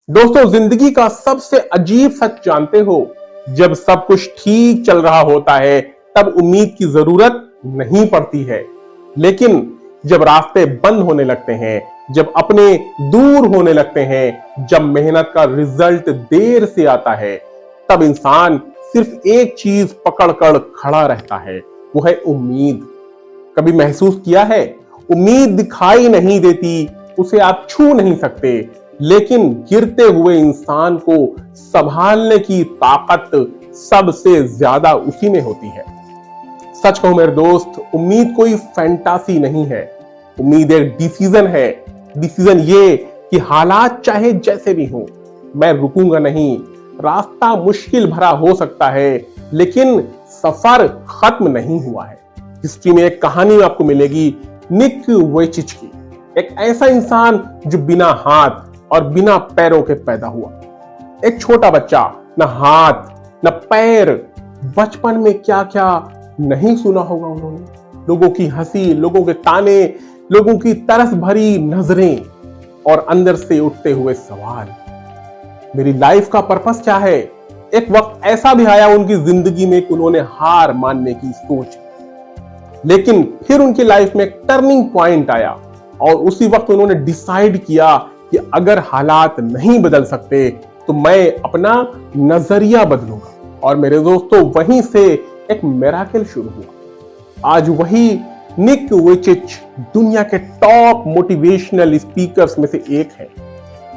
दोस्तों, जिंदगी का सबसे अजीब सच जानते हो? जब सब कुछ ठीक चल रहा होता है तब उम्मीद की जरूरत नहीं पड़ती है, लेकिन जब रास्ते बंद होने लगते हैं, जब अपने दूर होने लगते हैं, जब मेहनत का रिजल्ट देर से आता है, तब इंसान सिर्फ एक चीज पकड़कर खड़ा रहता है, वो है उम्मीद। कभी महसूस किया है? उम्मीद दिखाई नहीं देती, उसे आप छू नहीं सकते, लेकिन गिरते हुए इंसान को संभालने की ताकत सबसे ज्यादा उसी में होती है। सच कहूं मेरे दोस्त, उम्मीद कोई फैंटासी नहीं है, उम्मीद एक डिसीजन है। डिसीजन ये कि हालात चाहे जैसे भी हो, मैं रुकूंगा नहीं। रास्ता मुश्किल भरा हो सकता है, लेकिन सफर खत्म नहीं हुआ है। हिस्ट्री में एक कहानी आपको मिलेगी, निक वोयचिच की। एक ऐसा इंसान जो बिना हाथ और बिना पैरों के पैदा हुआ, एक छोटा बच्चा, न हाथ न पैर। बचपन में क्या क्या नहीं सुना होगा उन्होंने, लोगों की हंसी, लोगों के ताने, लोगों की तरस भरी नजरें और अंदर से उठते हुए सवाल, मेरी लाइफ का पर्पस क्या है? एक वक्त ऐसा भी आया उनकी जिंदगी में कि उन्होंने हार मानने की सोच, लेकिन फिर उनकी लाइफ में एक टर्निंग पॉइंट आया और उसी वक्त उन्होंने डिसाइड किया कि अगर हालात नहीं बदल सकते तो मैं अपना नजरिया बदलूंगा। और मेरे दोस्तों, वहीं से एक मिरेकल शुरू हुआ। आज वही निक वोयचिच दुनिया के टॉप मोटिवेशनल स्पीकर्स में से एक है।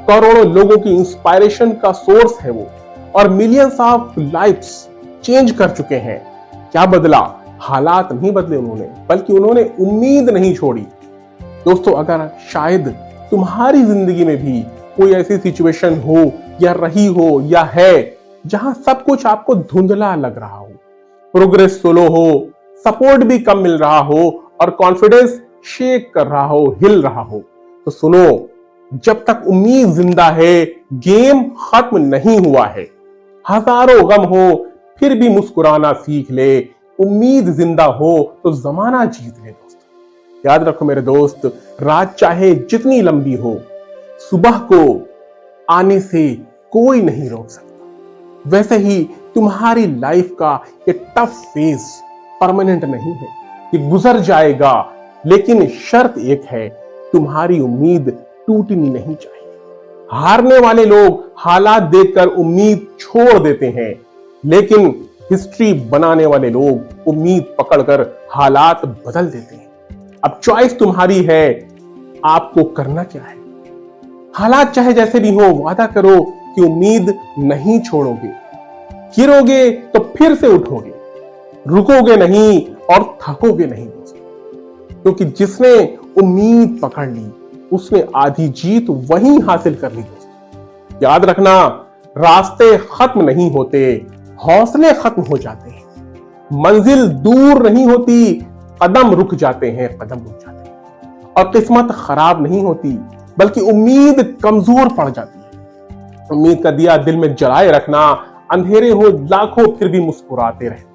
करोड़ों लोगों की इंस्पायरेशन का सोर्स है वो, और मिलियंस ऑफ लाइफ्स चेंज कर चुके हैं। क्या बदला? हालात नहीं बदले उन्होंने, बल्कि उन्होंने उम्मीद नहीं छोड़ी। दोस्तों, अगर शायद तुम्हारी जिंदगी में भी कोई ऐसी सिचुएशन हो या रही हो या है जहां सब कुछ आपको धुंधला लग रहा हो, प्रोग्रेस स्लो हो, सपोर्ट भी कम मिल रहा हो और कॉन्फिडेंस शेक कर रहा हो, हिल रहा हो, तो सुनो, जब तक उम्मीद जिंदा है, गेम खत्म नहीं हुआ है। हजारों गम हो फिर भी मुस्कुराना सीख ले, उम्मीद जिंदा हो तो जमाना जीत ले। दोस्त याद रखो मेरे दोस्त, रात चाहे जितनी लंबी हो, सुबह को आने से कोई नहीं रोक सकता। वैसे ही तुम्हारी लाइफ का ये टफ फेज परमानेंट नहीं है, ये गुजर जाएगा, लेकिन शर्त एक है, तुम्हारी उम्मीद टूटनी नहीं चाहिए। हारने वाले लोग हालात देखकर उम्मीद छोड़ देते हैं, लेकिन हिस्ट्री बनाने वाले लोग उम्मीद पकड़कर हालात बदल देते हैं। अब चॉइस तुम्हारी है, आपको करना क्या है। हालात चाहे जैसे भी हो, वादा करो कि उम्मीद नहीं छोड़ोगे। गिरोगे तो फिर से उठोगे, रुकोगे नहीं और थकोगे नहीं दोस्तों, क्योंकि जिसने उम्मीद पकड़ ली उसने आधी जीत वहीं हासिल कर ली। दोस्तों याद रखना, रास्ते खत्म नहीं होते, हौसले खत्म हो जाते हैं। मंजिल दूर नहीं होती, कदम रुक जाते हैं, कदम रुक जाते हैं। और किस्मत खराब नहीं होती, बल्कि उम्मीद कमजोर पड़ जाती है। उम्मीद का दिया दिल में जलाए रखना, अंधेरे हो लाखों फिर भी मुस्कुराते रहे।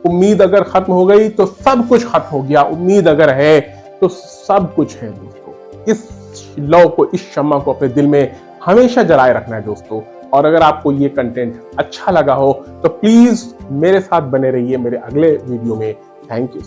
उम्मीद अगर खत्म हो गई तो सब कुछ खत्म हो गया, उम्मीद अगर है तो सब कुछ है। दोस्तों, इस लौ को, इस शम्मा को अपने दिल में हमेशा जलाए रखना है दोस्तों। और अगर आपको ये कंटेंट अच्छा लगा हो तो प्लीज मेरे साथ बने रहिए मेरे अगले वीडियो में। Thank you.